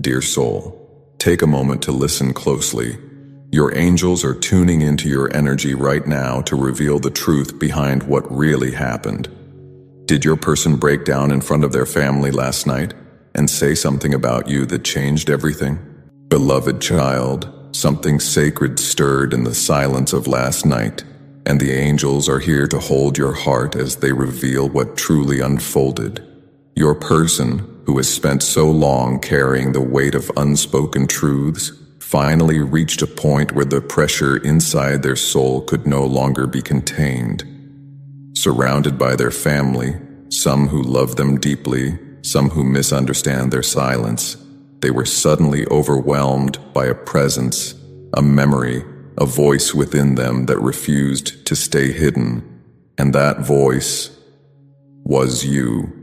Dear soul, take a moment to listen closely. Your angels are tuning into your energy right now to reveal the truth behind what really happened. Did your person break down in front of their family last night and say something about you that changed everything? Beloved child, something sacred stirred in the silence of last night, and the angels are here to hold your heart as they reveal what truly unfolded. Your person, who has spent so long carrying the weight of unspoken truths, finally reached a point where the pressure inside their soul could no longer be contained. Surrounded by their family, some who love them deeply, some who misunderstand their silence, they were suddenly overwhelmed by a presence, a memory, a voice within them that refused to stay hidden, and that voice was you.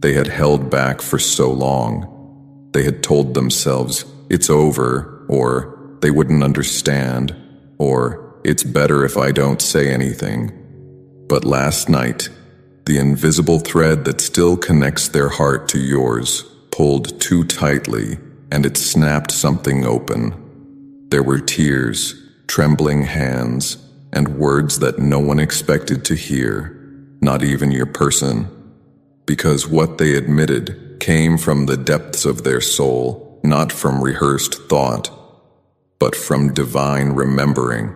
They had held back for so long. They had told themselves, it's over, or they wouldn't understand, or it's better if I don't say anything. But last night, the invisible thread that still connects their heart to yours pulled too tightly, and it snapped something open. There were tears, trembling hands, and words that no one expected to hear, not even your person. Because what they admitted came from the depths of their soul, not from rehearsed thought, but from divine remembering.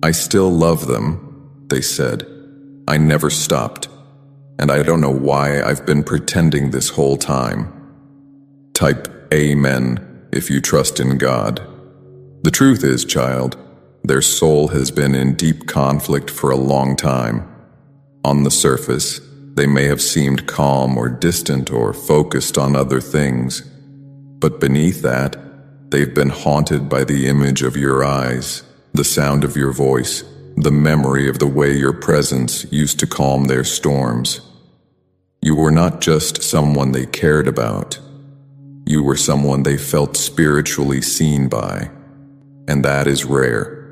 I still love them, they said. I never stopped, and I don't know why I've been pretending this whole time. Type Amen if you trust in God. The truth is, child, their soul has been in deep conflict for a long time. On the surface, they may have seemed calm or distant or focused on other things, but beneath that, they've been haunted by the image of your eyes, the sound of your voice, the memory of the way your presence used to calm their storms. You were not just someone they cared about. You were someone they felt spiritually seen by, and that is rare.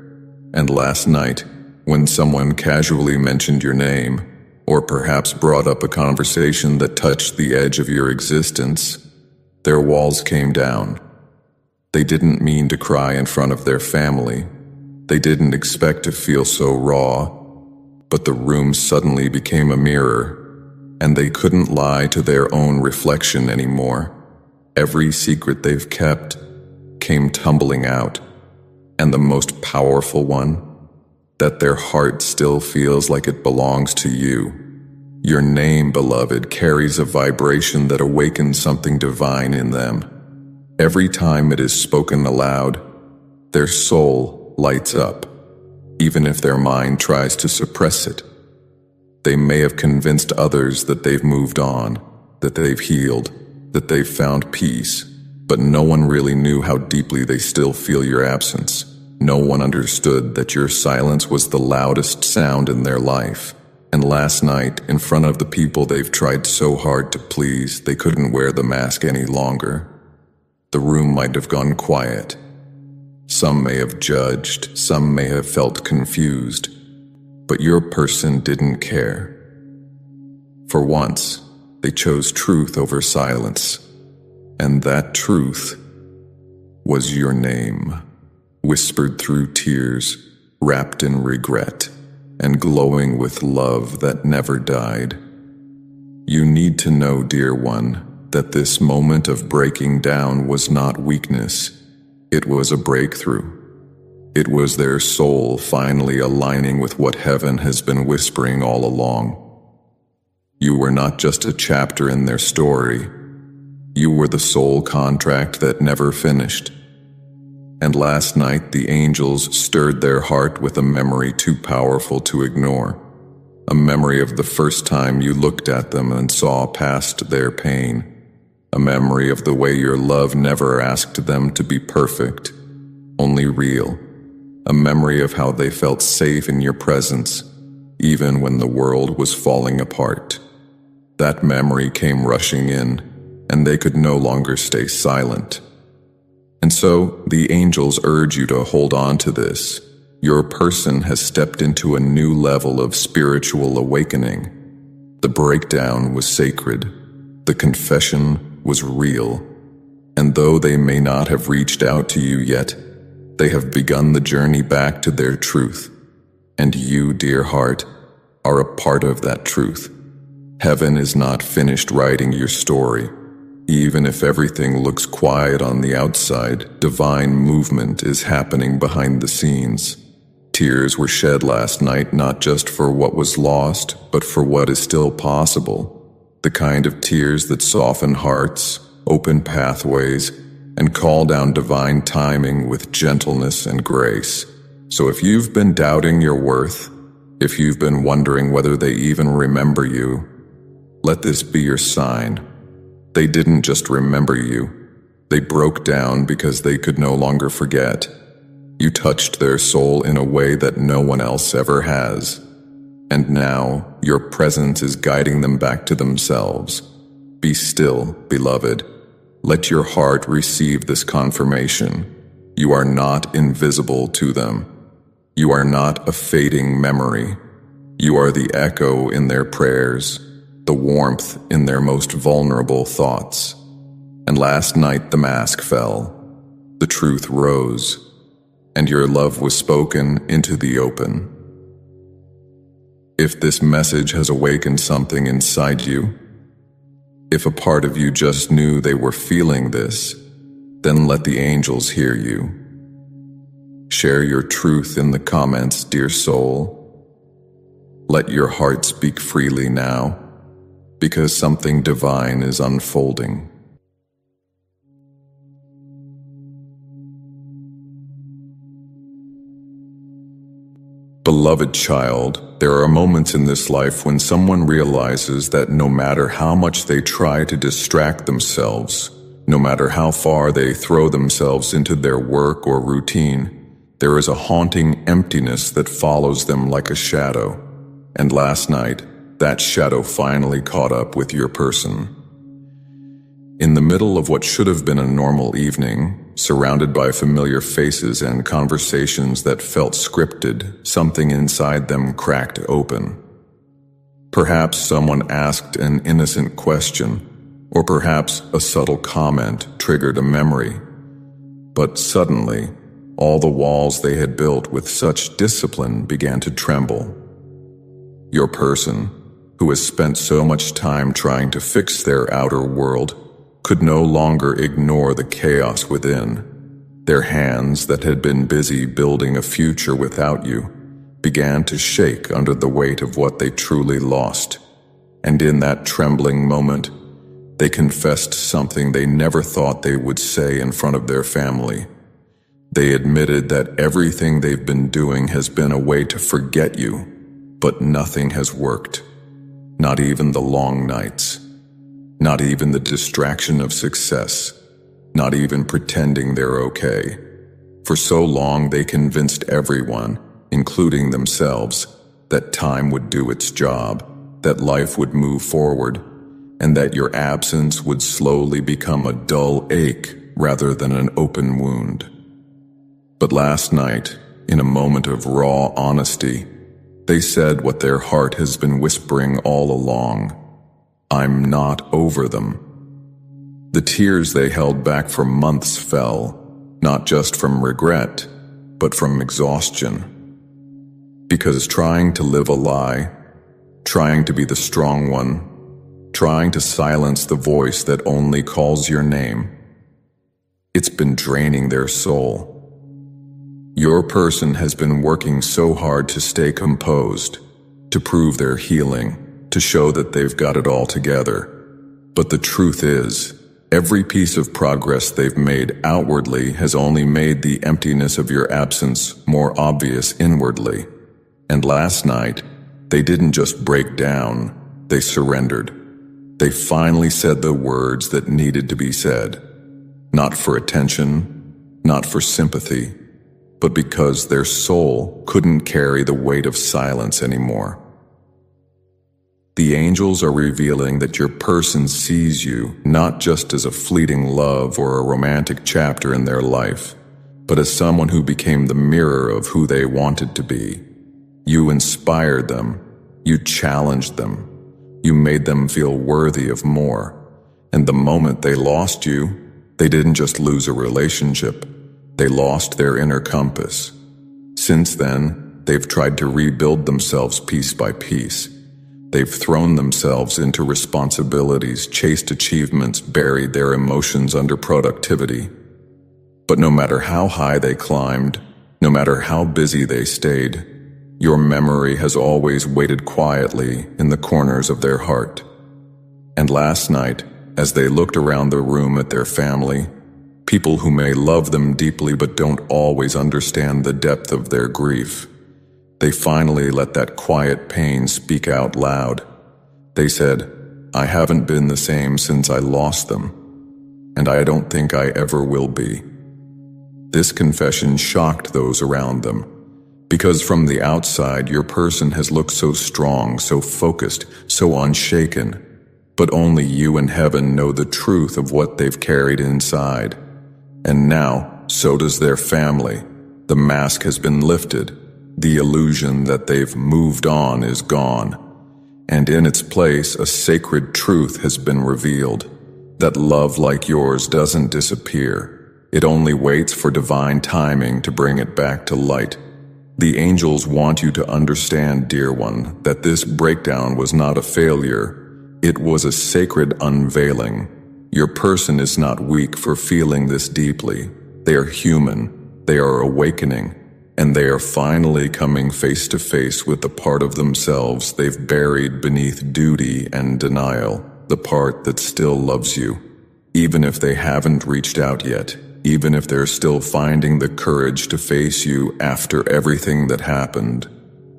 And last night, when someone casually mentioned your name, or perhaps brought up a conversation that touched the edge of your existence, their walls came down. They didn't mean to cry in front of their family. They didn't expect to feel so raw, but the room suddenly became a mirror, and they couldn't lie to their own reflection anymore. Every secret they've kept came tumbling out, and the most powerful one, that their heart still feels like it belongs to you. Your name, beloved, carries a vibration that awakens something divine in them. Every time it is spoken aloud, their soul lights up, even if their mind tries to suppress it. They may have convinced others that they've moved on, that they've healed, that they've found peace, but no one really knew how deeply they still feel your absence. No one understood that your silence was the loudest sound in their life. And last night, in front of the people they've tried so hard to please, they couldn't wear the mask any longer. The room might have gone quiet. Some may have judged, some may have felt confused, but your person didn't care. For once, they chose truth over silence, and that truth was your name. Whispered through tears, wrapped in regret, and glowing with love that never died. You need to know, dear one, that this moment of breaking down was not weakness. It was a breakthrough. It was their soul finally aligning with what heaven has been whispering all along. You were not just a chapter in their story. You were the soul contract that never finished. And last night the angels stirred their heart with a memory too powerful to ignore. A memory of the first time you looked at them and saw past their pain. A memory of the way your love never asked them to be perfect, only real. A memory of how they felt safe in your presence, even when the world was falling apart. That memory came rushing in, and they could no longer stay silent. And so, the angels urge you to hold on to this. Your person has stepped into a new level of spiritual awakening. The breakdown was sacred. The confession was real. And though they may not have reached out to you yet, they have begun the journey back to their truth. And you, dear heart, are a part of that truth. Heaven is not finished writing your story. Even if everything looks quiet on the outside, divine movement is happening behind the scenes. Tears were shed last night not just for what was lost, but for what is still possible. The kind of tears that soften hearts, open pathways, and call down divine timing with gentleness and grace. So if you've been doubting your worth, if you've been wondering whether they even remember you, let this be your sign. They didn't just remember you. They broke down because they could no longer forget. You touched their soul in a way that no one else ever has. And now, your presence is guiding them back to themselves. Be still, beloved. Let your heart receive this confirmation. You are not invisible to them. You are not a fading memory. You are the echo in their prayers, the warmth in their most vulnerable thoughts. And last night the mask fell. The truth rose. And your love was spoken into the open. If this message has awakened something inside you, if a part of you just knew they were feeling this, then let the angels hear you. Share your truth in the comments, dear soul. Let your heart speak freely now, because something divine is unfolding. Beloved child, there are moments in this life when someone realizes that no matter how much they try to distract themselves, no matter how far they throw themselves into their work or routine, there is a haunting emptiness that follows them like a shadow. And last night, that shadow finally caught up with your person. In the middle of what should have been a normal evening, surrounded by familiar faces and conversations that felt scripted, something inside them cracked open. Perhaps someone asked an innocent question, or perhaps a subtle comment triggered a memory. But suddenly, all the walls they had built with such discipline began to tremble. Your person, who has spent so much time trying to fix their outer world, could no longer ignore the chaos within. Their hands that had been busy building a future without you began to shake under the weight of what they truly lost. And in that trembling moment, they confessed something they never thought they would say in front of their family. They admitted that everything they've been doing has been a way to forget you, but nothing has worked. Not even the long nights. Not even the distraction of success. Not even pretending they're okay. For so long they convinced everyone, including themselves, that time would do its job, that life would move forward, and that your absence would slowly become a dull ache rather than an open wound. But last night, in a moment of raw honesty, they said what their heart has been whispering all along. I'm not over them. The tears they held back for months fell, not just from regret, but from exhaustion. Because trying to live a lie, trying to be the strong one, trying to silence the voice that only calls your name, it's been draining their soul. Your person has been working so hard to stay composed, to prove their healing, to show that they've got it all together. But the truth is, every piece of progress they've made outwardly has only made the emptiness of your absence more obvious inwardly. And last night, they didn't just break down, they surrendered. They finally said the words that needed to be said. Not for attention, not for sympathy, but because their soul couldn't carry the weight of silence anymore. The angels are revealing that your person sees you not just as a fleeting love or a romantic chapter in their life, but as someone who became the mirror of who they wanted to be. You inspired them, you challenged them, you made them feel worthy of more, and the moment they lost you, They didn't just lose a relationship, they lost their inner compass. Since then, they've tried to rebuild themselves piece by piece. They've thrown themselves into responsibilities, chased achievements, buried their emotions under productivity. But no matter how high they climbed, no matter how busy they stayed, your memory has always waited quietly in the corners of their heart. And last night, as they looked around the room at their family, people who may love them deeply but don't always understand the depth of their grief, they finally let that quiet pain speak out loud. They said, "I haven't been the same since I lost them, and I don't think I ever will be." This confession shocked those around them, because from the outside your person has looked so strong, so focused, so unshaken, but only you and heaven know the truth of what they've carried inside. And now, so does their family. The mask has been lifted. The illusion that they've moved on is gone. And in its place, a sacred truth has been revealed. That love like yours doesn't disappear. It only waits for divine timing to bring it back to light. The angels want you to understand, dear one, that this breakdown was not a failure. It was a sacred unveiling. Your person is not weak for feeling this deeply. They are human. They are awakening. And they are finally coming face to face with the part of themselves they've buried beneath duty and denial, the part that still loves you. Even if they haven't reached out yet, even if they're still finding the courage to face you after everything that happened,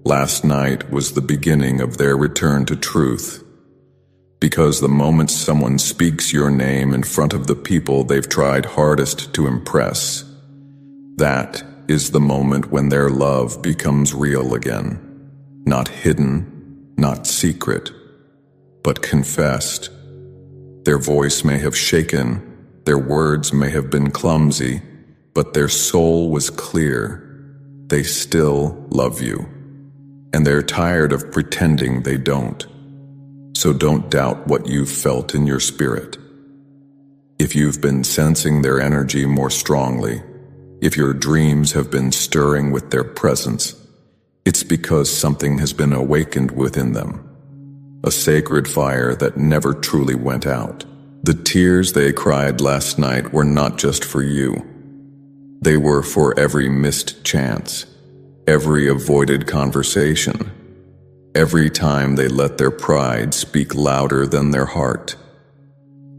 last night was the beginning of their return to truth. Because the moment someone speaks your name in front of the people they've tried hardest to impress, that is the moment when their love becomes real again. Not hidden, not secret, but confessed. Their voice may have shaken, their words may have been clumsy, but their soul was clear. They still love you. And they're tired of pretending they don't. So don't doubt what you've felt in your spirit. If you've been sensing their energy more strongly, if your dreams have been stirring with their presence, it's because something has been awakened within them. A sacred fire that never truly went out. The tears they cried last night were not just for you. They were for every missed chance, every avoided conversation, every time they let their pride speak louder than their heart.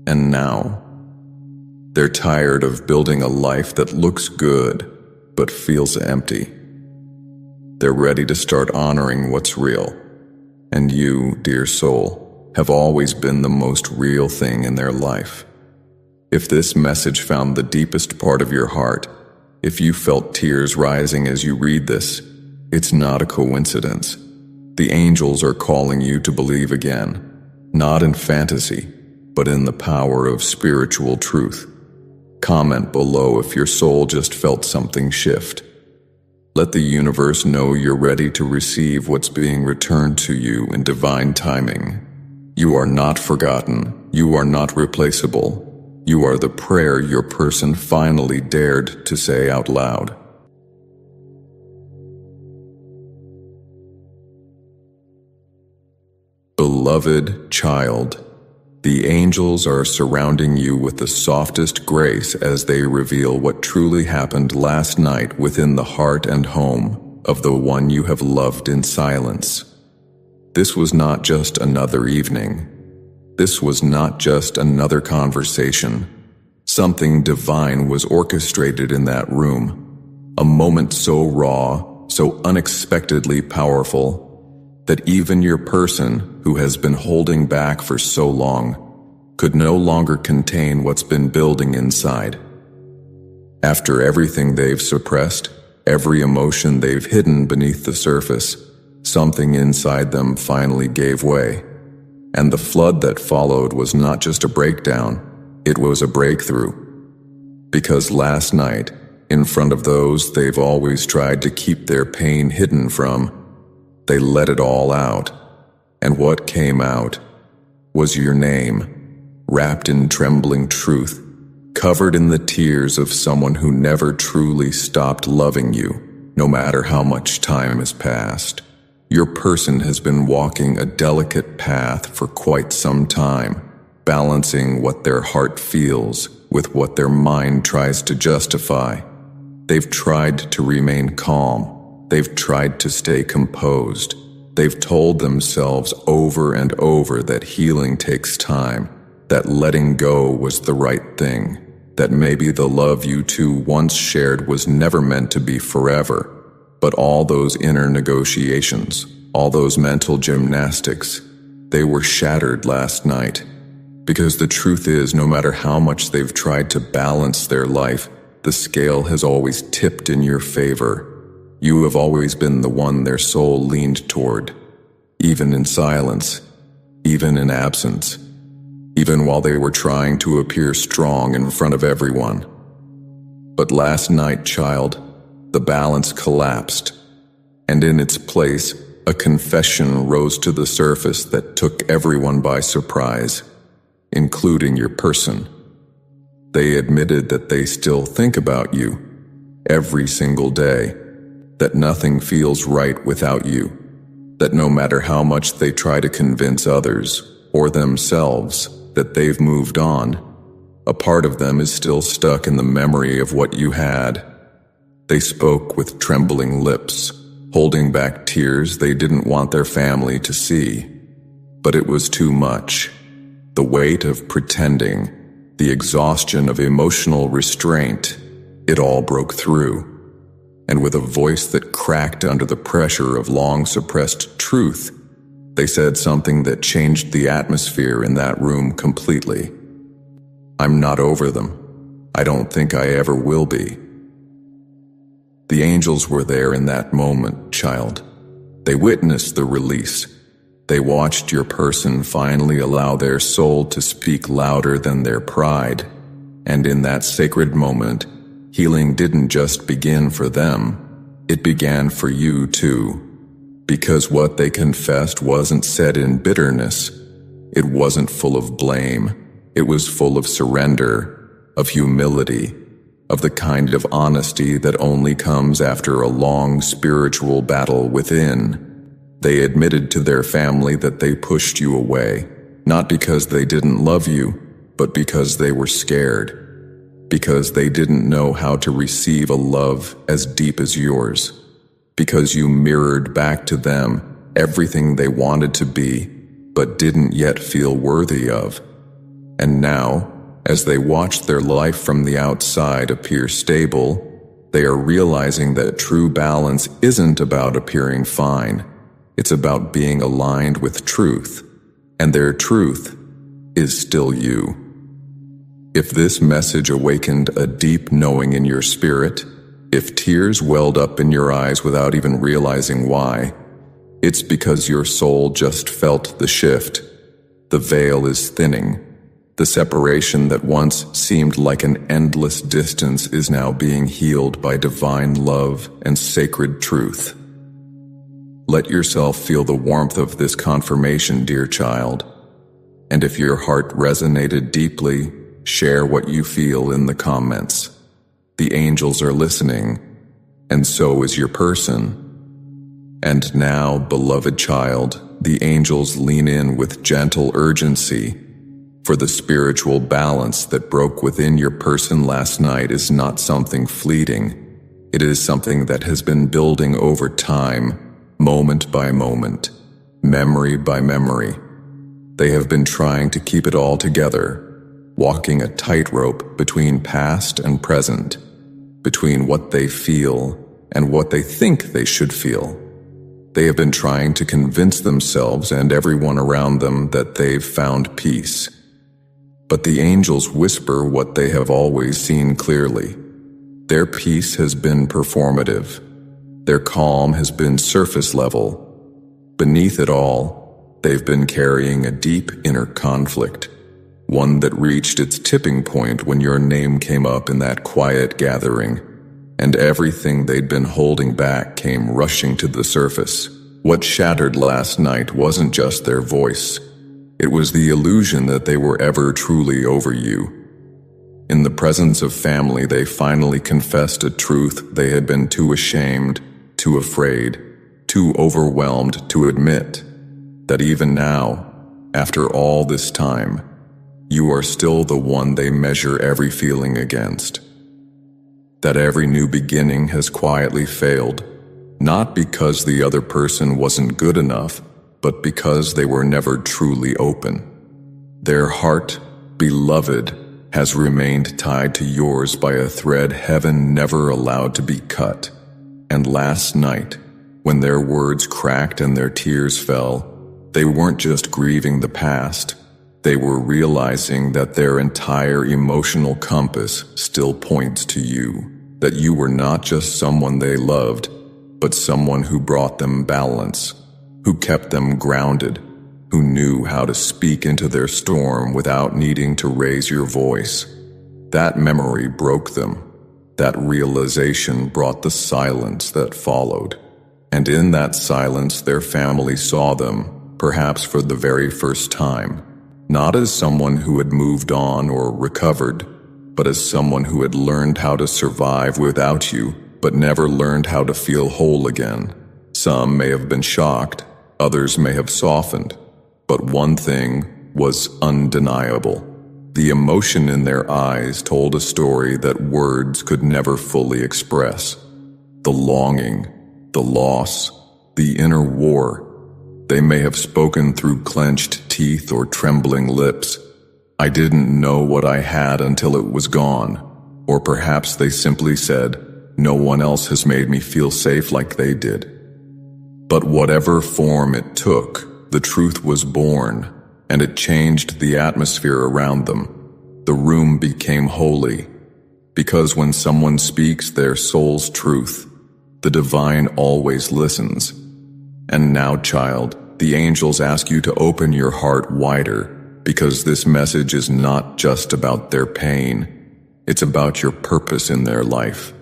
And now, they're tired of building a life that looks good, but feels empty. They're ready to start honoring what's real. And you, dear soul, have always been the most real thing in their life. If this message found the deepest part of your heart, if you felt tears rising as you read this, it's not a coincidence. The angels are calling you to believe again, not in fantasy, but in the power of spiritual truth. Comment below if your soul just felt something shift. Let the universe know you're ready to receive what's being returned to you in divine timing. You are not forgotten. You are not replaceable. You are the prayer your person finally dared to say out loud. Beloved child, the angels are surrounding you with the softest grace as they reveal what truly happened last night within the heart and home of the one you have loved in silence. This was not just another evening. This was not just another conversation. Something divine was orchestrated in that room. A moment so raw, so unexpectedly powerful, that even your person, who has been holding back for so long, could no longer contain what's been building inside. After everything they've suppressed, every emotion they've hidden beneath the surface, something inside them finally gave way. And the flood that followed was not just a breakdown, it was a breakthrough. Because last night, in front of those they've always tried to keep their pain hidden from, they let it all out. And what came out was your name, wrapped in trembling truth, covered in the tears of someone who never truly stopped loving you, no matter how much time has passed. Your person has been walking a delicate path for quite some time, balancing what their heart feels with what their mind tries to justify. They've tried to remain calm. They've tried to stay composed. They've told themselves over and over that healing takes time, that letting go was the right thing, that maybe the love you two once shared was never meant to be forever. But all those inner negotiations, all those mental gymnastics, they were shattered last night. Because the truth is, no matter how much they've tried to balance their life, the scale has always tipped in your favor. You have always been the one their soul leaned toward, even in silence, even in absence, even while they were trying to appear strong in front of everyone. But last night, child, the balance collapsed, and in its place, a confession rose to the surface that took everyone by surprise, including your person. They admitted that they still think about you every single day, that nothing feels right without you, that no matter how much they try to convince others or themselves that they've moved on, a part of them is still stuck in the memory of what you had. They spoke with trembling lips, holding back tears they didn't want their family to see. But it was too much. The weight of pretending, the exhaustion of emotional restraint, it all broke through. And with a voice that cracked under the pressure of long-suppressed truth, they said something that changed the atmosphere in that room completely. I'm not over them. I don't think I ever will be. The angels were there in that moment, child. They witnessed the release. They watched your person finally allow their soul to speak louder than their pride. And in that sacred moment, healing didn't just begin for them, it began for you too. Because what they confessed wasn't said in bitterness. It wasn't full of blame. It was full of surrender, of humility, of the kind of honesty that only comes after a long spiritual battle within. They admitted to their family that they pushed you away, not because they didn't love you, but because they were scared. Because they didn't know how to receive a love as deep as yours. Because you mirrored back to them everything they wanted to be, but didn't yet feel worthy of. And now, as they watch their life from the outside appear stable, they are realizing that true balance isn't about appearing fine. It's about being aligned with truth, and their truth is still you. If this message awakened a deep knowing in your spirit, if tears welled up in your eyes without even realizing why, it's because your soul just felt the shift. The veil is thinning. The separation that once seemed like an endless distance is now being healed by divine love and sacred truth. Let yourself feel the warmth of this confirmation, dear child. And if your heart resonated deeply, share what you feel in the comments. The angels are listening, and so is your person. And now, beloved child, the angels lean in with gentle urgency, for the spiritual balance that broke within your person last night is not something fleeting. It is something that has been building over time, moment by moment, memory by memory. They have been trying to keep it all together, walking a tightrope between past and present, between what they feel and what they think they should feel. They have been trying to convince themselves and everyone around them that they've found peace. But the angels whisper what they have always seen clearly. Their peace has been performative. Their calm has been surface level. Beneath it all, they've been carrying a deep inner conflict, one that reached its tipping point when your name came up in that quiet gathering, and everything they'd been holding back came rushing to the surface. What shattered last night wasn't just their voice. It was the illusion that they were ever truly over you. In the presence of family, they finally confessed a truth they had been too ashamed, too afraid, too overwhelmed to admit, that even now, after all this time, you are still the one they measure every feeling against. That every new beginning has quietly failed, not because the other person wasn't good enough, but because they were never truly open. Their heart, beloved, has remained tied to yours by a thread heaven never allowed to be cut. And last night, when their words cracked and their tears fell, they weren't just grieving the past, they were realizing that their entire emotional compass still points to you, that you were not just someone they loved, but someone who brought them balance, who kept them grounded, who knew how to speak into their storm without needing to raise your voice. That memory broke them. That realization brought the silence that followed. And in that silence, their family saw them, perhaps for the very first time, not as someone who had moved on or recovered, but as someone who had learned how to survive without you, but never learned how to feel whole again. Some may have been shocked, others may have softened, but one thing was undeniable. The emotion in their eyes told a story that words could never fully express. The longing, the loss, the inner war. They may have spoken through clenched teeth or trembling lips. I didn't know what I had until it was gone. Or perhaps they simply said, no one else has made me feel safe like they did. But whatever form it took, the truth was born, and it changed the atmosphere around them. The room became holy, because when someone speaks their soul's truth, the divine always listens. And now, child, the angels ask you to open your heart wider, because this message is not just about their pain, it's about your purpose in their life.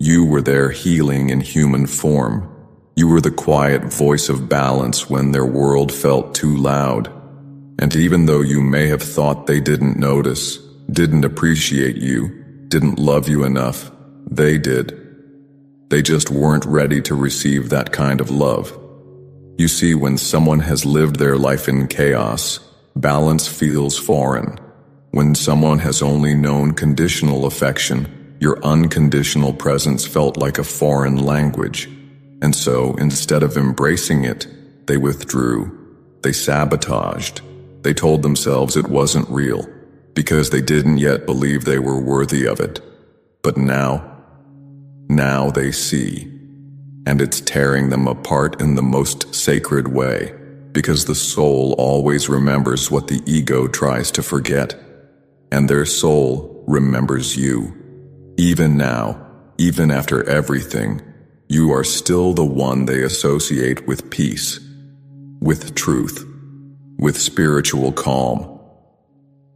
You were their healing in human form. You were the quiet voice of balance when their world felt too loud. And even though you may have thought they didn't notice, didn't appreciate you, didn't love you enough, they did. They just weren't ready to receive that kind of love. You see, when someone has lived their life in chaos, balance feels foreign. When someone has only known conditional affection, your unconditional presence felt like a foreign language. And so, instead of embracing it, they withdrew. They sabotaged. They told themselves it wasn't real, because they didn't yet believe they were worthy of it. But now they see. And it's tearing them apart in the most sacred way, because the soul always remembers what the ego tries to forget. And their soul remembers you. Even now, even after everything, you are still the one they associate with peace, with truth, with spiritual calm.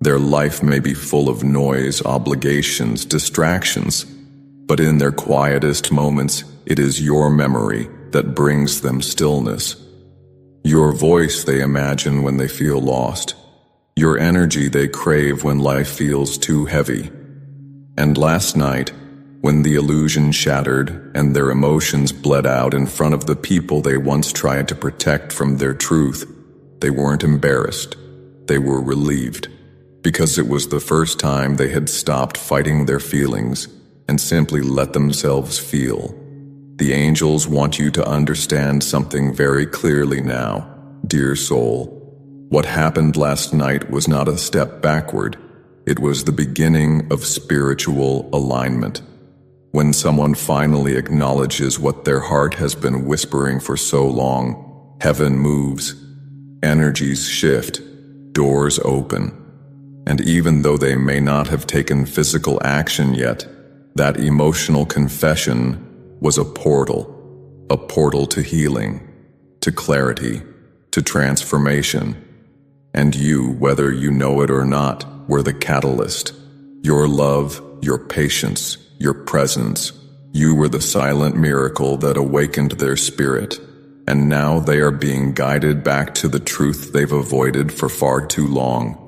Their life may be full of noise, obligations, distractions, but in their quietest moments, it is your memory that brings them stillness. Your voice they imagine when they feel lost. Your energy they crave when life feels too heavy. And last night, when the illusion shattered and their emotions bled out in front of the people they once tried to protect from their truth, they weren't embarrassed. They were relieved, because it was the first time they had stopped fighting their feelings and simply let themselves feel. The angels want you to understand something very clearly now, dear soul. What happened last night was not a step backward. It was the beginning of spiritual alignment. When someone finally acknowledges what their heart has been whispering for so long, heaven moves, energies shift, doors open. And even though they may not have taken physical action yet, that emotional confession was a portal to healing, to clarity, to transformation. And you, whether you know it or not, were the catalyst. Your love, your patience, your presence, you were the silent miracle that awakened their spirit. And now they are being guided back to the truth they've avoided for far too long.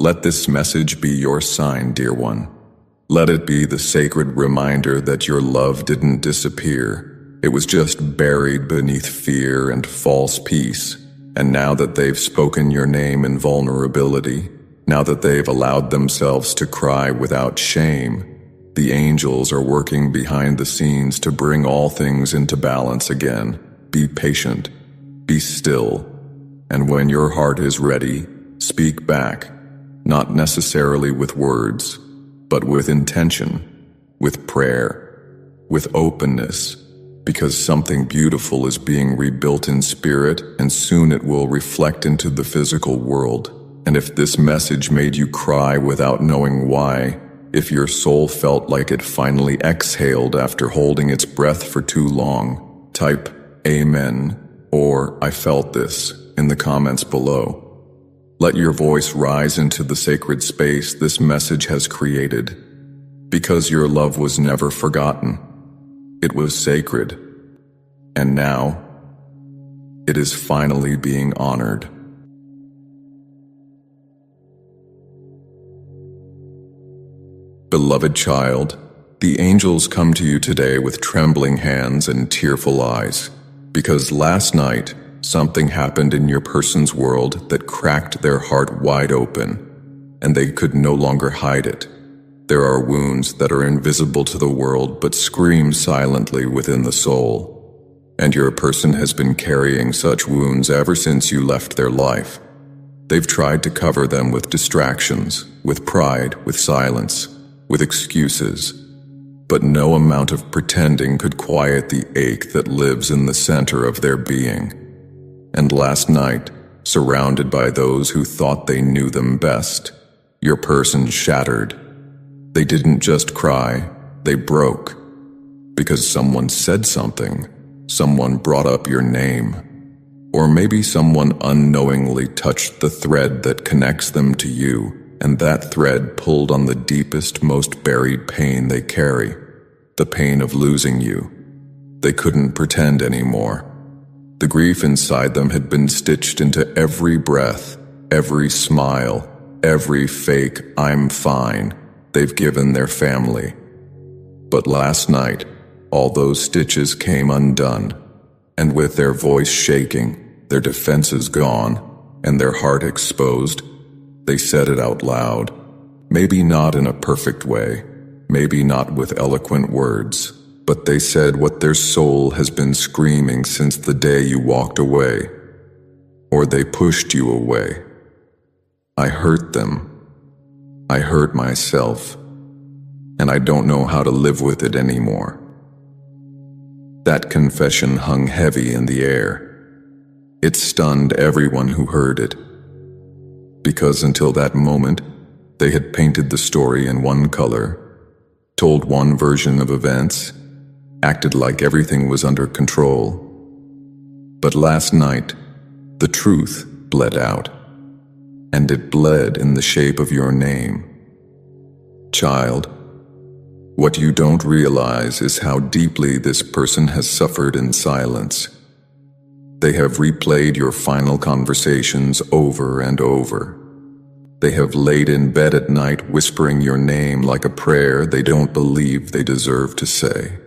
Let this message be your sign, dear one. Let it be the sacred reminder that your love didn't disappear. It was just buried beneath fear and false peace. And now that they've spoken your name in vulnerability, now that they've allowed themselves to cry without shame, the angels are working behind the scenes to bring all things into balance again. Be patient, be still, and when your heart is ready, speak back, not necessarily with words, but with intention, with prayer, with openness, because something beautiful is being rebuilt in spirit, and soon it will reflect into the physical world. And if this message made you cry without knowing why, if your soul felt like it finally exhaled after holding its breath for too long, type Amen or I felt this in the comments below. Let your voice rise into the sacred space this message has created, because your love was never forgotten. It was sacred, and now it is finally being honored. Beloved child, the angels come to you today with trembling hands and tearful eyes, because last night something happened in your person's world that cracked their heart wide open, and they could no longer hide it. There are wounds that are invisible to the world but scream silently within the soul, and your person has been carrying such wounds ever since you left their life. They've tried to cover them with distractions, with pride, with silence, with excuses, but no amount of pretending could quiet the ache that lives in the center of their being. And last night, surrounded by those who thought they knew them best, your person shattered. They didn't just cry, they broke. Because someone said something, someone brought up your name, or maybe someone unknowingly touched the thread that connects them to you, and that thread pulled on the deepest, most buried pain they carry, the pain of losing you. They couldn't pretend anymore. The grief inside them had been stitched into every breath, every smile, every fake "I'm fine" they've given their family. But last night, all those stitches came undone, and with their voice shaking, their defenses gone, and their heart exposed, they said it out loud. Maybe not in a perfect way, maybe not with eloquent words, but they said what their soul has been screaming since the day you walked away, or they pushed you away. I hurt them. I hurt myself, and I don't know how to live with it anymore. That confession hung heavy in the air. It stunned everyone who heard it, because until that moment, they had painted the story in one color, told one version of events, acted like everything was under control. But last night, the truth bled out, and it bled in the shape of your name. Child, what you don't realize is how deeply this person has suffered in silence. They have replayed your final conversations over and over. They have laid in bed at night whispering your name like a prayer they don't believe they deserve to say.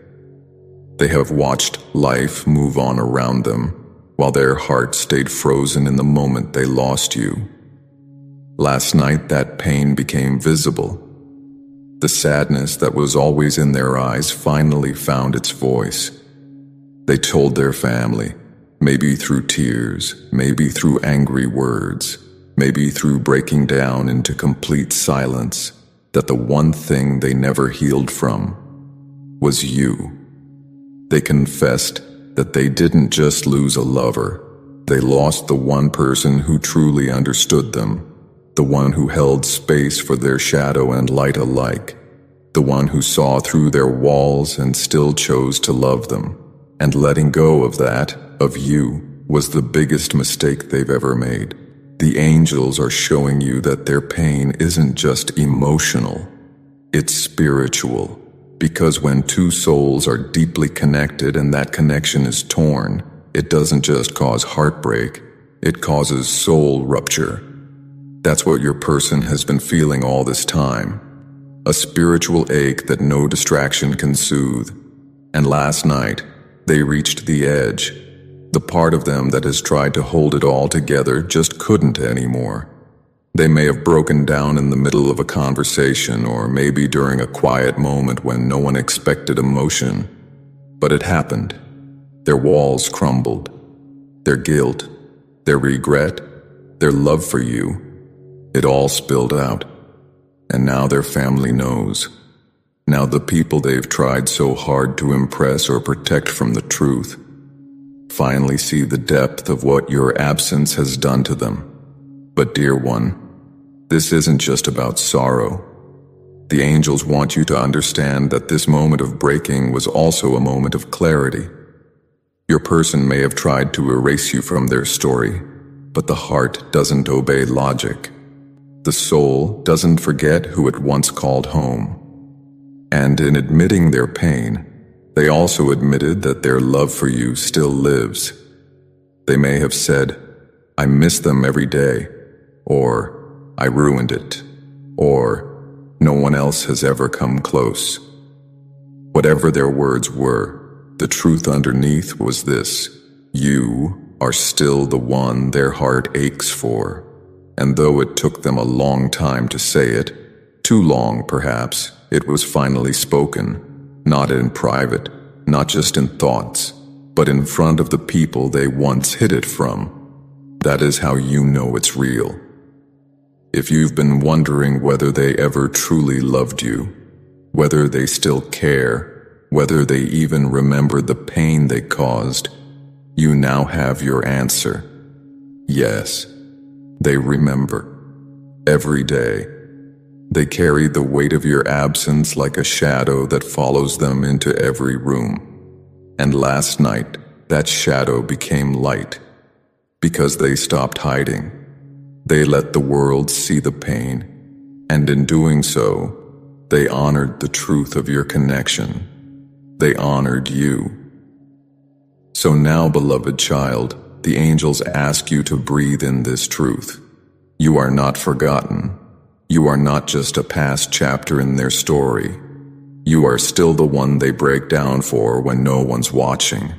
They have watched life move on around them, while their hearts stayed frozen in the moment they lost you. Last night, that pain became visible. The sadness that was always in their eyes finally found its voice. They told their family, maybe through tears, maybe through angry words, maybe through breaking down into complete silence, that the one thing they never healed from was you. They confessed that they didn't just lose a lover, they lost the one person who truly understood them, the one who held space for their shadow and light alike, the one who saw through their walls and still chose to love them. And letting go of that, of you, was the biggest mistake they've ever made. The angels are showing you that their pain isn't just emotional, it's spiritual. Because when two souls are deeply connected and that connection is torn, it doesn't just cause heartbreak, it causes soul rupture. That's what your person has been feeling all this time. A spiritual ache that no distraction can soothe. And last night, they reached the edge. The part of them that has tried to hold it all together just couldn't anymore. They may have broken down in the middle of a conversation, or maybe during a quiet moment when no one expected emotion. But it happened. Their walls crumbled. Their guilt, their regret, their love for you, it all spilled out. And now their family knows. Now the people they've tried so hard to impress or protect from the truth finally see the depth of what your absence has done to them. But dear one, this isn't just about sorrow. The angels want you to understand that this moment of breaking was also a moment of clarity. Your person may have tried to erase you from their story, but the heart doesn't obey logic. The soul doesn't forget who it once called home. And in admitting their pain, they also admitted that their love for you still lives. They may have said, "I miss them every day," or "I ruined it," or "No one else has ever come close." Whatever their words were, the truth underneath was this: you are still the one their heart aches for. And though it took them a long time to say it, too long perhaps, it was finally spoken, not in private, not just in thoughts, but in front of the people they once hid it from. That is how you know it's real. If you've been wondering whether they ever truly loved you, whether they still care, whether they even remember the pain they caused, you now have your answer. Yes, they remember. Every day. They carry the weight of your absence like a shadow that follows them into every room. And last night, that shadow became light. Because they stopped hiding. They let the world see the pain. And in doing so, they honored the truth of your connection. They honored you. So now, beloved child, the angels ask you to breathe in this truth. You are not forgotten. You are not just a past chapter in their story. You are still the one they break down for when no one's watching.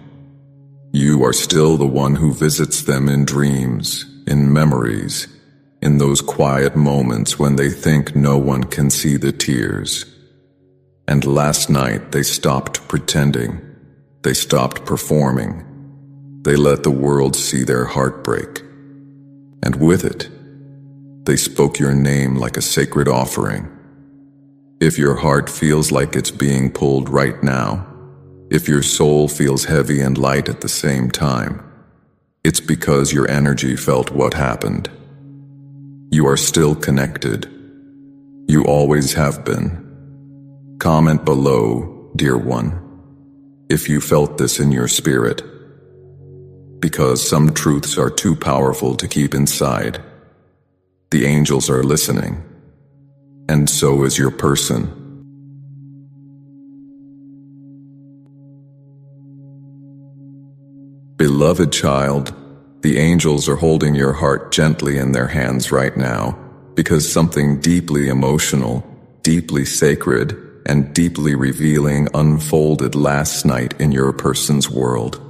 You are still the one who visits them in dreams, in memories, in those quiet moments when they think no one can see the tears. And last night they stopped pretending. They stopped performing. They let the world see their heartbreak. And with it, they spoke your name like a sacred offering. If your heart feels like it's being pulled right now, if your soul feels heavy and light at the same time, it's because your energy felt what happened. You are still connected. You always have been. Comment below, dear one, if you felt this in your spirit. Because some truths are too powerful to keep inside. The angels are listening, and so is your person. Beloved child, the angels are holding your heart gently in their hands right now, because something deeply emotional, deeply sacred, and deeply revealing unfolded last night in your person's world.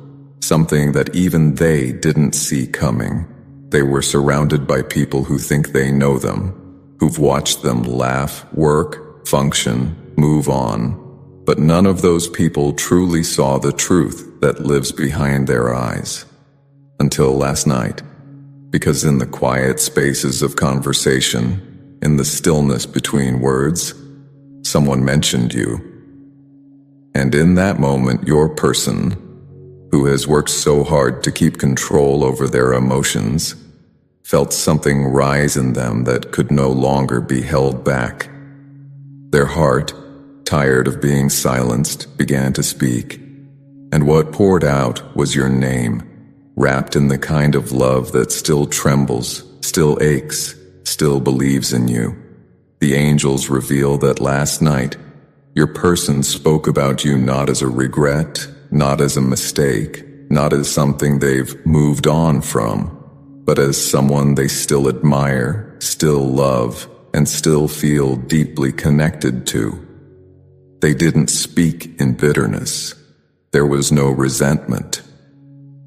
Something that even they didn't see coming. They were surrounded by people who think they know them, who've watched them laugh, work, function, move on. But none of those people truly saw the truth that lives behind their eyes. Until last night. Because in the quiet spaces of conversation, in the stillness between words, someone mentioned you. And in that moment, your person, who has worked so hard to keep control over their emotions, felt something rise in them that could no longer be held back. Their heart, tired of being silenced, began to speak. And what poured out was your name, wrapped in the kind of love that still trembles, still aches, still believes in you. The angels reveal that last night, your person spoke about you not as a regret, not as a mistake, not as something they've moved on from, but as someone they still admire, still love, and still feel deeply connected to. They didn't speak in bitterness. There was no resentment.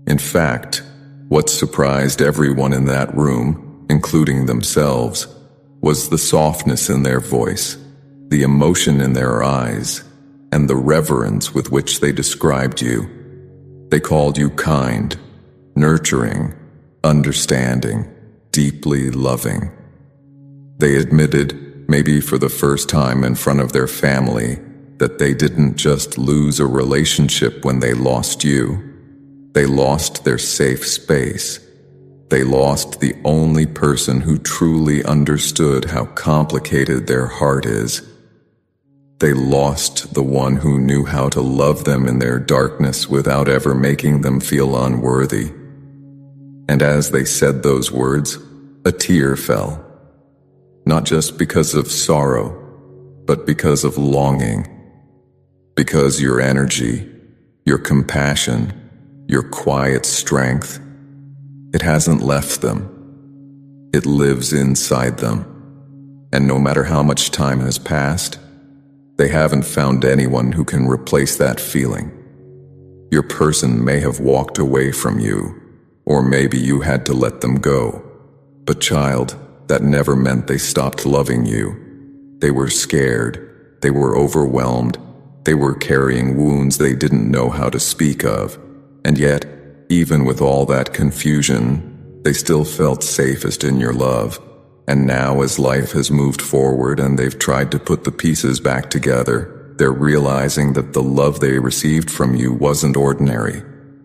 In fact, what surprised everyone in that room, including themselves, was the softness in their voice, the emotion in their eyes, and the reverence with which they described you. They called you kind, nurturing, understanding, deeply loving. They admitted, maybe for the first time in front of their family, that they didn't just lose a relationship when they lost you. They lost their safe space. They lost the only person who truly understood how complicated their heart is. They lost the one who knew how to love them in their darkness without ever making them feel unworthy. And as they said those words, a tear fell. Not just because of sorrow, but because of longing. Because your energy, your compassion, your quiet strength, it hasn't left them. It lives inside them. And no matter how much time has passed, they haven't found anyone who can replace that feeling. Your person may have walked away from you, or maybe you had to let them go. But child, that never meant they stopped loving you. They were scared. They were overwhelmed. They were carrying wounds they didn't know how to speak of. And yet, even with all that confusion, they still felt safest in your love. And now as life has moved forward and they've tried to put the pieces back together, they're realizing that the love they received from you wasn't ordinary.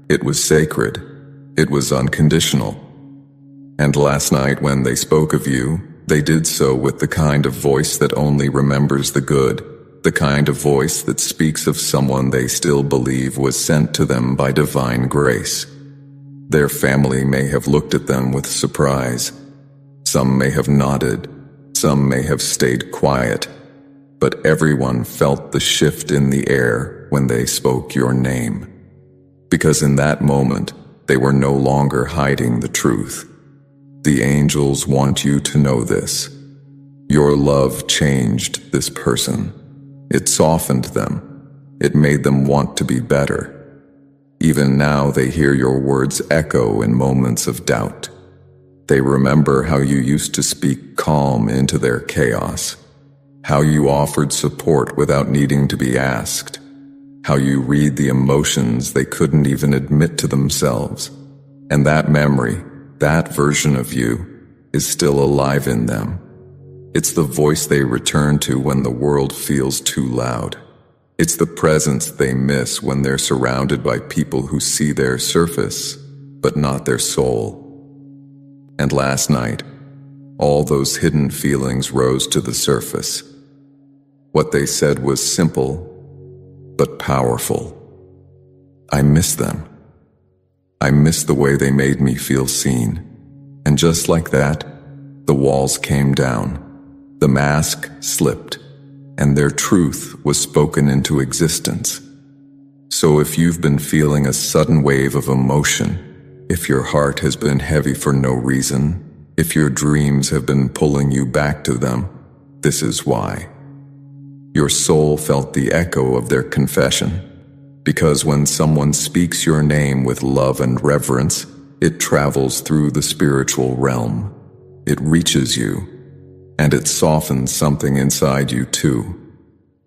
It was sacred. It was unconditional. And last night when they spoke of you, they did so with the kind of voice that only remembers the good, the kind of voice that speaks of someone they still believe was sent to them by divine grace. Their family may have looked at them with surprise. Some may have nodded. Some may have stayed quiet. But everyone felt the shift in the air when they spoke your name. Because in that moment, they were no longer hiding the truth. The angels want you to know this. Your love changed this person. It softened them. It made them want to be better. Even now they hear your words echo in moments of doubt. They remember how you used to speak calm into their chaos, how you offered support without needing to be asked, how you read the emotions they couldn't even admit to themselves. And that memory, that version of you, is still alive in them. It's the voice they return to when the world feels too loud. It's the presence they miss when they're surrounded by people who see their surface, but not their soul. And last night, all those hidden feelings rose to the surface. What they said was simple, but powerful. I miss them. I miss the way they made me feel seen. And just like that, the walls came down. The mask slipped, and their truth was spoken into existence. So if you've been feeling a sudden wave of emotion, if your heart has been heavy for no reason, if your dreams have been pulling you back to them, this is why. Your soul felt the echo of their confession, because when someone speaks your name with love and reverence, it travels through the spiritual realm. It reaches you. And it softens something inside you too.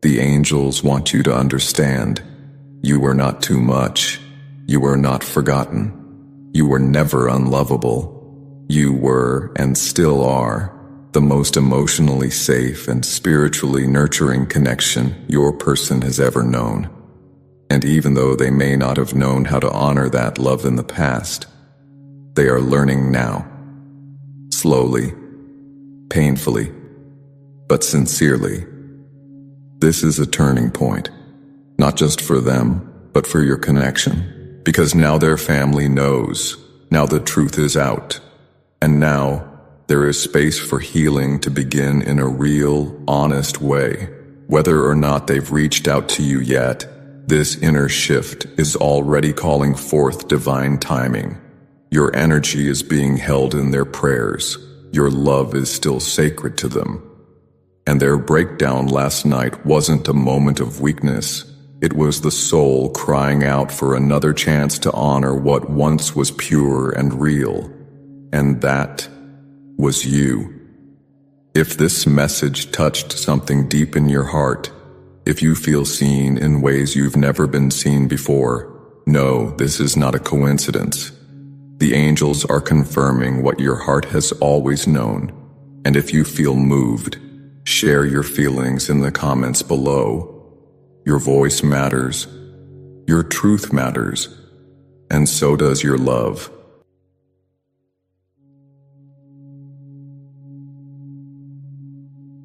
The angels want you to understand. You were not too much. You were not forgotten. You were never unlovable. You were, and still are, the most emotionally safe and spiritually nurturing connection your person has ever known. And even though they may not have known how to honor that love in the past, they are learning now. Slowly. Painfully, but sincerely. This is a turning point, not just for them, but for your connection, because now their family knows, now the truth is out, and now there is space for healing to begin in a real, honest way. Whether or not they've reached out to you yet, this inner shift is already calling forth divine timing. Your energy is being held in their prayers. Your love is still sacred to them. And their breakdown last night wasn't a moment of weakness. It was the soul crying out for another chance to honor what once was pure and real. And that was you. If this message touched something deep in your heart, if you feel seen in ways you've never been seen before, know this is not a coincidence. The angels are confirming what your heart has always known. And if you feel moved, share your feelings in the comments below. Your voice matters. Your truth matters. And so does your love.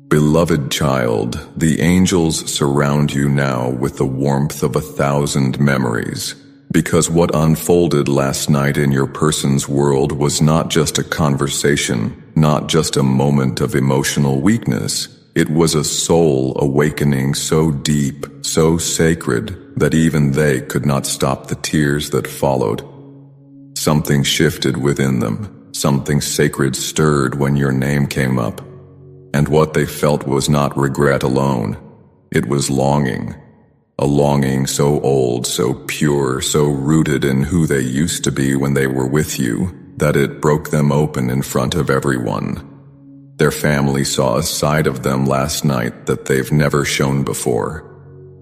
Beloved child, the angels surround you now with the warmth of 1,000 memories. Because what unfolded last night in your person's world was not just a conversation, not just a moment of emotional weakness. It was a soul awakening so deep, so sacred, that even they could not stop the tears that followed. Something shifted within them. Something sacred stirred when your name came up. And what they felt was not regret alone. It was longing. A longing so old, so pure, so rooted in who they used to be when they were with you, that it broke them open in front of everyone. Their family saw a side of them last night that they've never shown before.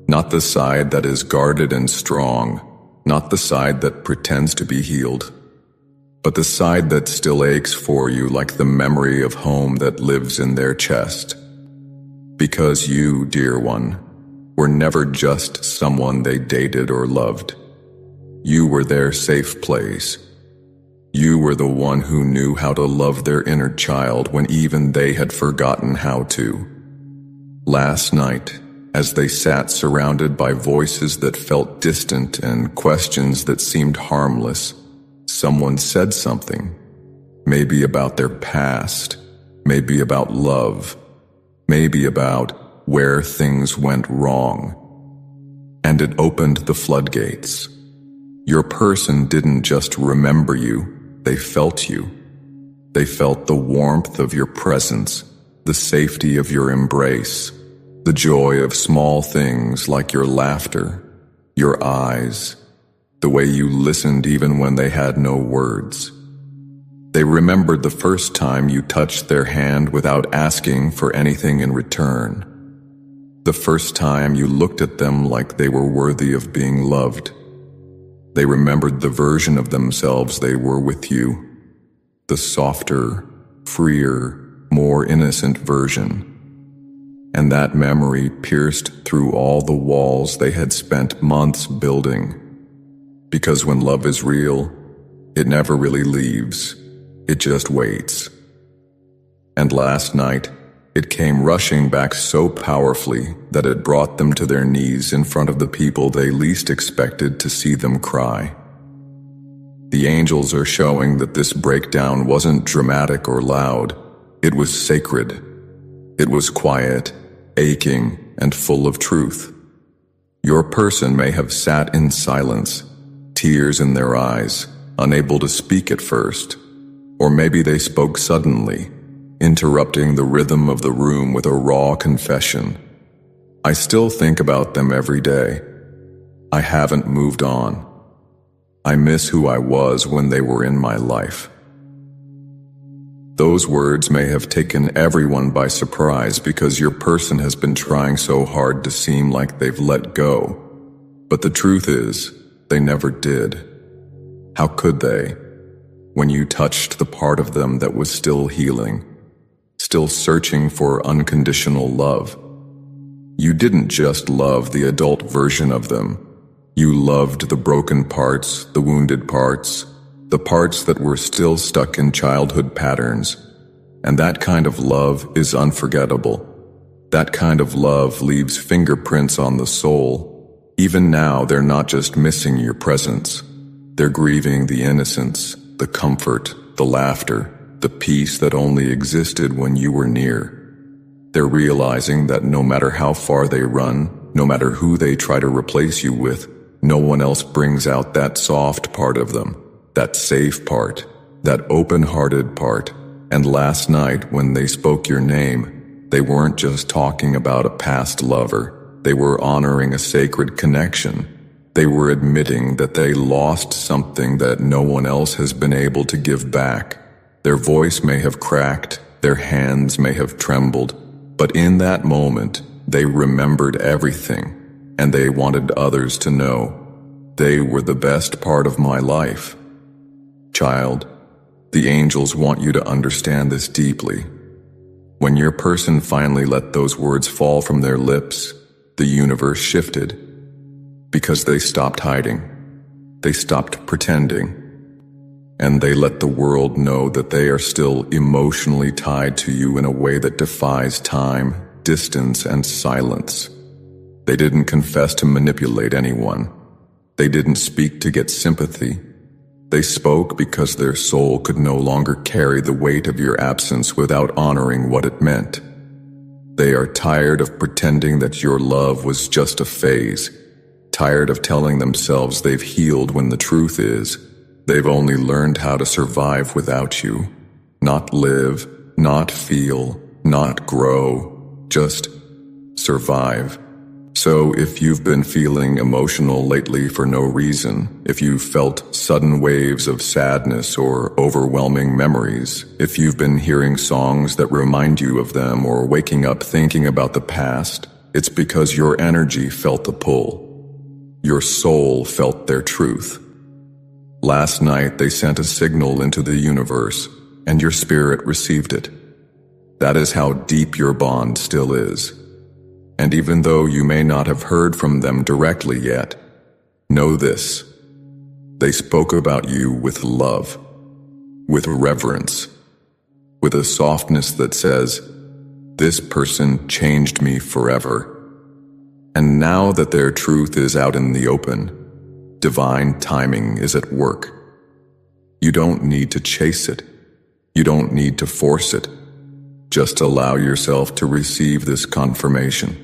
Not the side that is guarded and strong, not the side that pretends to be healed, but the side that still aches for you like the memory of home that lives in their chest. Because you, dear one, were never just someone they dated or loved. You were their safe place. You were the one who knew how to love their inner child when even they had forgotten how to. Last night, as they sat surrounded by voices that felt distant and questions that seemed harmless, someone said something. Maybe about their past, maybe about love, maybe about where things went wrong. And it opened the floodgates. Your person didn't just remember you, they felt you. They felt the warmth of your presence, the safety of your embrace, the joy of small things like your laughter, your eyes, the way you listened even when they had no words. They remembered the first time you touched their hand without asking for anything in return. The first time you looked at them like they were worthy of being loved. They remembered the version of themselves they were with you, the softer, freer, more innocent version. And that memory pierced through all the walls they had spent months building. Because when love is real, it never really leaves, it just waits. And last night, it came rushing back so powerfully that it brought them to their knees in front of the people they least expected to see them cry. The angels are showing that this breakdown wasn't dramatic or loud. It was sacred. It was quiet, aching, and full of truth. Your person may have sat in silence, tears in their eyes, unable to speak at first. Or maybe they spoke suddenly, interrupting the rhythm of the room with a raw confession. I still think about them every day. I haven't moved on. I miss who I was when they were in my life. Those words may have taken everyone by surprise because your person has been trying so hard to seem like they've let go. But the truth is, they never did. How could they? When you touched the part of them that was still healing, still searching for unconditional love. You didn't just love the adult version of them. You loved the broken parts, the wounded parts, the parts that were still stuck in childhood patterns. And that kind of love is unforgettable. That kind of love leaves fingerprints on the soul. Even now, they're not just missing your presence. They're grieving the innocence, the comfort, the laughter, the peace that only existed when you were near. They're realizing that no matter how far they run, no matter who they try to replace you with, no one else brings out that soft part of them, that safe part, that open-hearted part. And last night, when they spoke your name, they weren't just talking about a past lover. They were honoring a sacred connection. They were admitting that they lost something that no one else has been able to give back. Their voice may have cracked, their hands may have trembled, but in that moment, they remembered everything, and they wanted others to know. They were the best part of my life. Child, the angels want you to understand this deeply. When your person finally let those words fall from their lips, the universe shifted. Because they stopped hiding, they stopped pretending, and they let the world know that they are still emotionally tied to you in a way that defies time, distance, and silence. They didn't confess to manipulate anyone. They didn't speak to get sympathy. They spoke because their soul could no longer carry the weight of your absence without honoring what it meant. They are tired of pretending that your love was just a phase, tired of telling themselves they've healed when the truth is, they've only learned how to survive without you. Not live, not feel, not grow, just survive. So if you've been feeling emotional lately for no reason, if you've felt sudden waves of sadness or overwhelming memories, if you've been hearing songs that remind you of them or waking up thinking about the past, it's because your energy felt the pull. Your soul felt their truth. Last night they sent a signal into the universe, and your spirit received it. That is how deep your bond still is. And even though you may not have heard from them directly yet, know this: they spoke about you with love, with reverence, with a softness that says, "This person changed me forever." And now that their truth is out in the open, divine timing is at work. You don't need to chase it. You don't need to force it. Just allow yourself to receive this confirmation.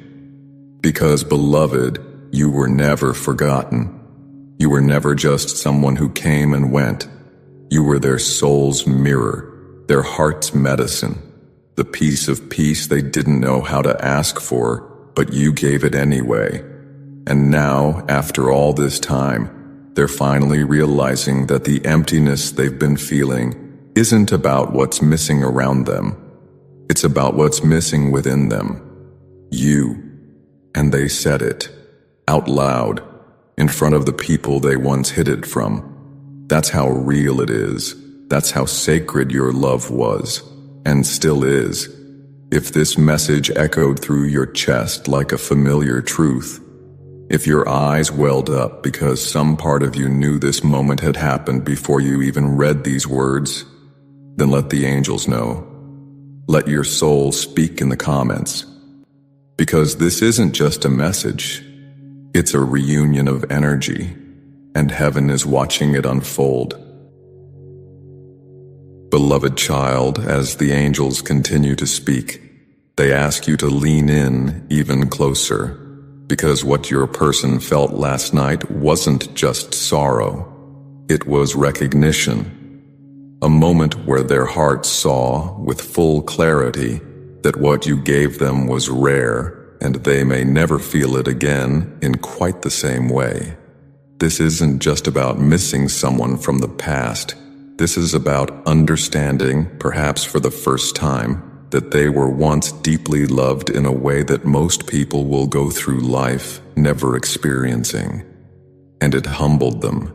Because, beloved, you were never forgotten. You were never just someone who came and went. You were their soul's mirror, their heart's medicine, the piece of peace they didn't know how to ask for, but you gave it anyway. And now, after all this time, they're finally realizing that the emptiness they've been feeling isn't about what's missing around them. It's about what's missing within them. You. And they said it, out loud, in front of the people they once hid it from. That's how real it is. That's how sacred your love was, and still is. If this message echoed through your chest like a familiar truth, if your eyes welled up because some part of you knew this moment had happened before you even read these words, then let the angels know. Let your soul speak in the comments. Because this isn't just a message, it's a reunion of energy, and heaven is watching it unfold. Beloved child, as the angels continue to speak, they ask you to lean in even closer, because what your person felt last night wasn't just sorrow, it was recognition. A moment where their hearts saw, with full clarity, that what you gave them was rare, and they may never feel it again in quite the same way. This isn't just about missing someone from the past. This is about understanding, perhaps for the first time, that they were once deeply loved in a way that most people will go through life never experiencing. And it humbled them.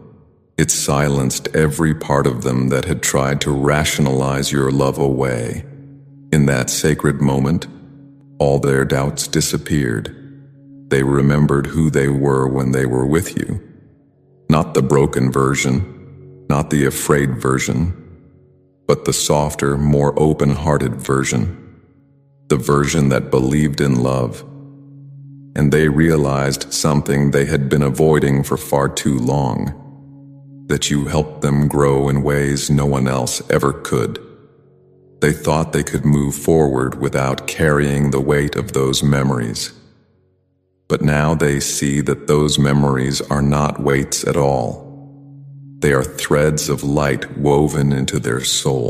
It silenced every part of them that had tried to rationalize your love away. In that sacred moment, all their doubts disappeared. They remembered who they were when they were with you. Not the broken version, not the afraid version, but the softer, more open-hearted version. The version that believed in love. And they realized something they had been avoiding for far too long. That you helped them grow in ways no one else ever could. They thought they could move forward without carrying the weight of those memories. But now they see that those memories are not weights at all. They are threads of light woven into their soul.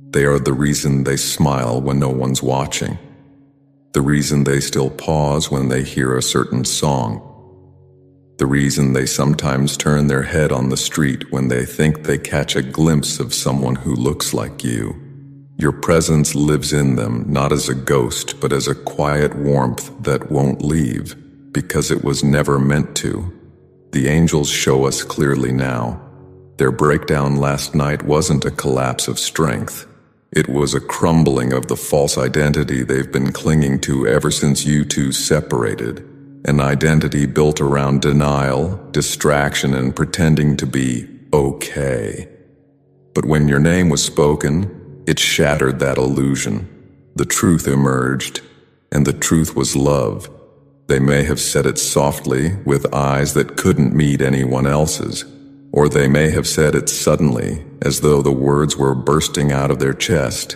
They are the reason they smile when no one's watching, the reason they still pause when they hear a certain song, the reason they sometimes turn their head on the street when they think they catch a glimpse of someone who looks like you. Your presence lives in them, not as a ghost, but as a quiet warmth that won't leave, because it was never meant to. The angels show us clearly now. Their breakdown last night wasn't a collapse of strength. It was a crumbling of the false identity they've been clinging to ever since you two separated. An identity built around denial, distraction, and pretending to be okay. But when your name was spoken, it shattered that illusion. The truth emerged, and the truth was love. They may have said it softly, with eyes that couldn't meet anyone else's, or they may have said it suddenly, as though the words were bursting out of their chest.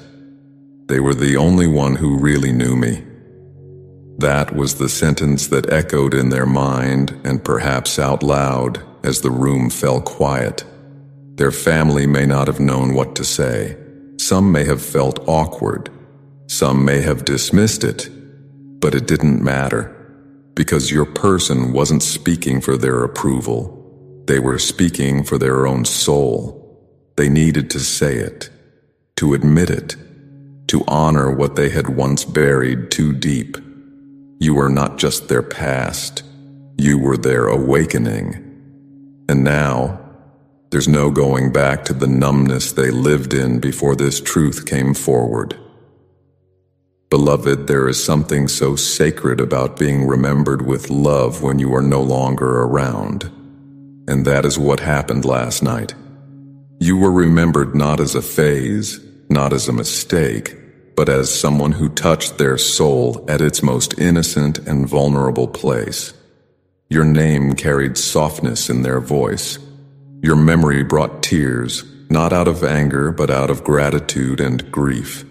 They were the only one who really knew me. That was the sentence that echoed in their mind, and perhaps out loud, as the room fell quiet. Their family may not have known what to say. Some may have felt awkward. Some may have dismissed it. But it didn't matter, because your person wasn't speaking for their approval. They were speaking for their own soul. They needed to say it, to admit it, to honor what they had once buried too deep. You were not just their past, you were their awakening. And now, there's no going back to the numbness they lived in before this truth came forward. Beloved, there is something so sacred about being remembered with love when you are no longer around. And that is what happened last night. You were remembered not as a phase, not as a mistake, but as someone who touched their soul at its most innocent and vulnerable place. Your name carried softness in their voice. Your memory brought tears, not out of anger, but out of gratitude and grief.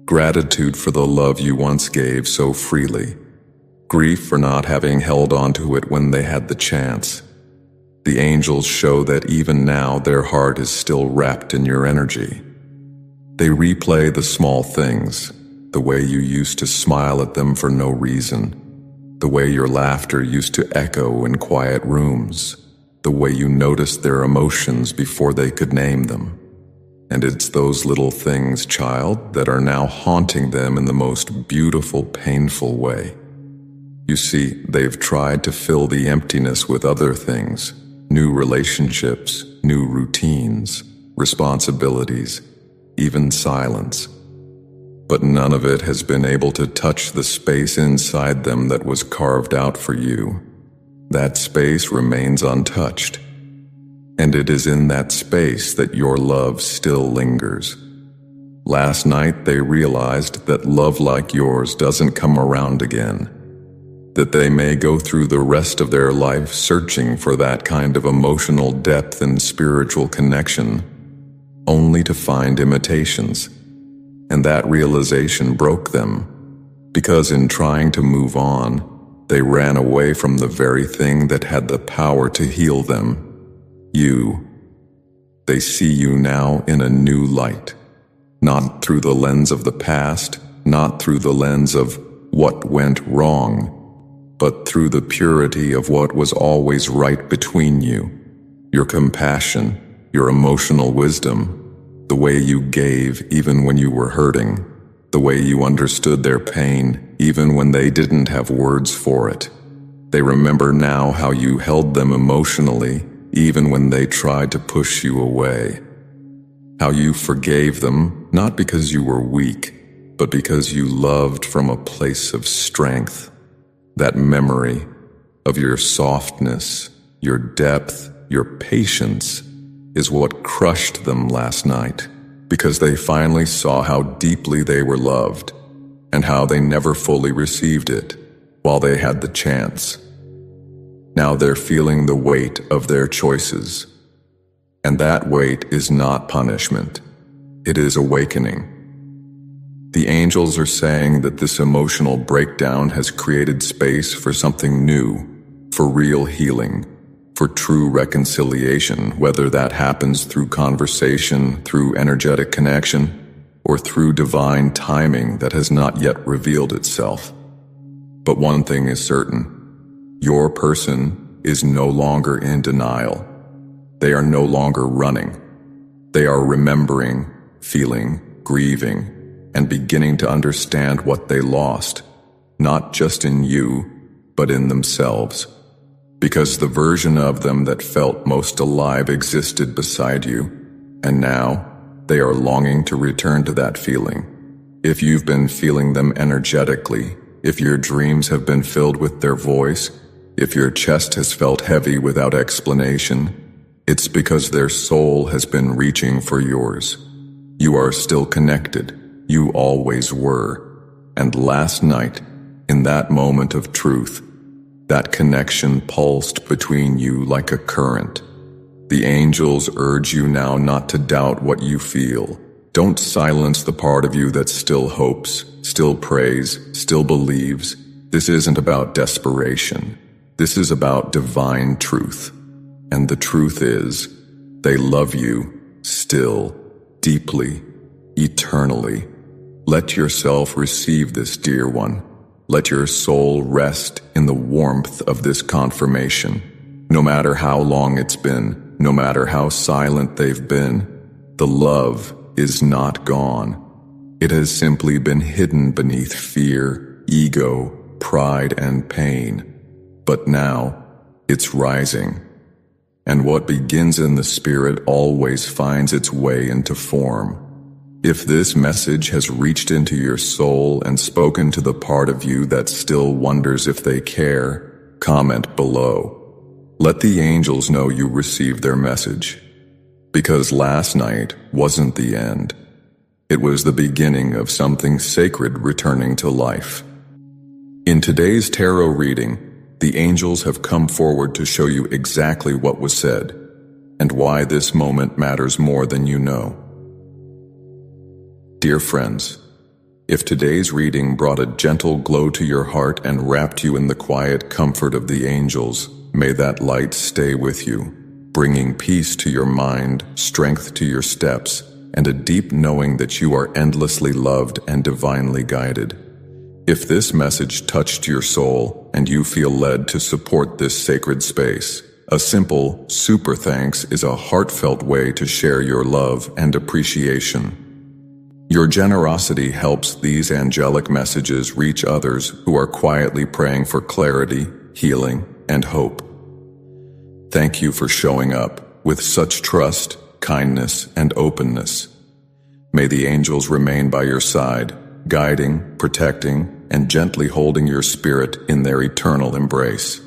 Gratitude for the love you once gave so freely. Grief for not having held on to it when they had the chance. The angels show that even now their heart is still wrapped in your energy. They replay the small things, the way you used to smile at them for no reason, the way your laughter used to echo in quiet rooms, the way you noticed their emotions before they could name them. And it's those little things, child, that are now haunting them in the most beautiful, painful way. You see, they've tried to fill the emptiness with other things, new relationships, new routines, responsibilities, even silence. But none of it has been able to touch the space inside them that was carved out for you. That space remains untouched. And it is in that space that your love still lingers. Last night they realized that love like yours doesn't come around again. That they may go through the rest of their life searching for that kind of emotional depth and spiritual connection, only to find imitations. And that realization broke them, because in trying to move on, they ran away from the very thing that had the power to heal them. You. They see you now in a new light, not through the lens of the past, not through the lens of what went wrong, but through the purity of what was always right between you. Your compassion, your emotional wisdom, the way you gave even when you were hurting, the way you understood their pain even when they didn't have words for it. They remember now how you held them emotionally even when they tried to push you away. How you forgave them, not because you were weak, but because you loved from a place of strength. That memory of your softness, your depth, your patience is what crushed them last night, because they finally saw how deeply they were loved and how they never fully received it while they had the chance. Now they're feeling the weight of their choices, and that weight is not punishment. It is awakening. The angels are saying that this emotional breakdown has created space for something new, for real healing, for true reconciliation, whether that happens through conversation, through energetic connection, or through divine timing that has not yet revealed itself. But one thing is certain: your person is no longer in denial. They are no longer running. They are remembering, feeling, grieving, and beginning to understand what they lost, not just in you, but in themselves. Because the version of them that felt most alive existed beside you, and now they are longing to return to that feeling. If you've been feeling them energetically, if your dreams have been filled with their voice, if your chest has felt heavy without explanation, it's because their soul has been reaching for yours. You are still connected. You always were. And last night, in that moment of truth, that connection pulsed between you like a current. The angels urge you now not to doubt what you feel. Don't silence the part of you that still hopes, still prays, still believes. This isn't about desperation. This is about divine truth. And the truth is, they love you still, deeply, eternally. Let yourself receive this, dear one. Let your soul rest in the warmth of this confirmation. No matter how long it's been, no matter how silent they've been, the love is not gone. It has simply been hidden beneath fear, ego, pride, and pain. But now, it's rising. And what begins in the spirit always finds its way into form. If this message has reached into your soul and spoken to the part of you that still wonders if they care, comment below. Let the angels know you received their message. Because last night wasn't the end. It was the beginning of something sacred returning to life. In today's tarot reading, the angels have come forward to show you exactly what was said, and why this moment matters more than you know. Dear friends, if today's reading brought a gentle glow to your heart and wrapped you in the quiet comfort of the angels, may that light stay with you, bringing peace to your mind, strength to your steps, and a deep knowing that you are endlessly loved and divinely guided. If this message touched your soul and you feel led to support this sacred space, a simple super thanks is a heartfelt way to share your love and appreciation. Your generosity helps these angelic messages reach others who are quietly praying for clarity, healing, and hope. Thank you for showing up with such trust, kindness, and openness. May the angels remain by your side, guiding, protecting, and gently holding your spirit in their eternal embrace.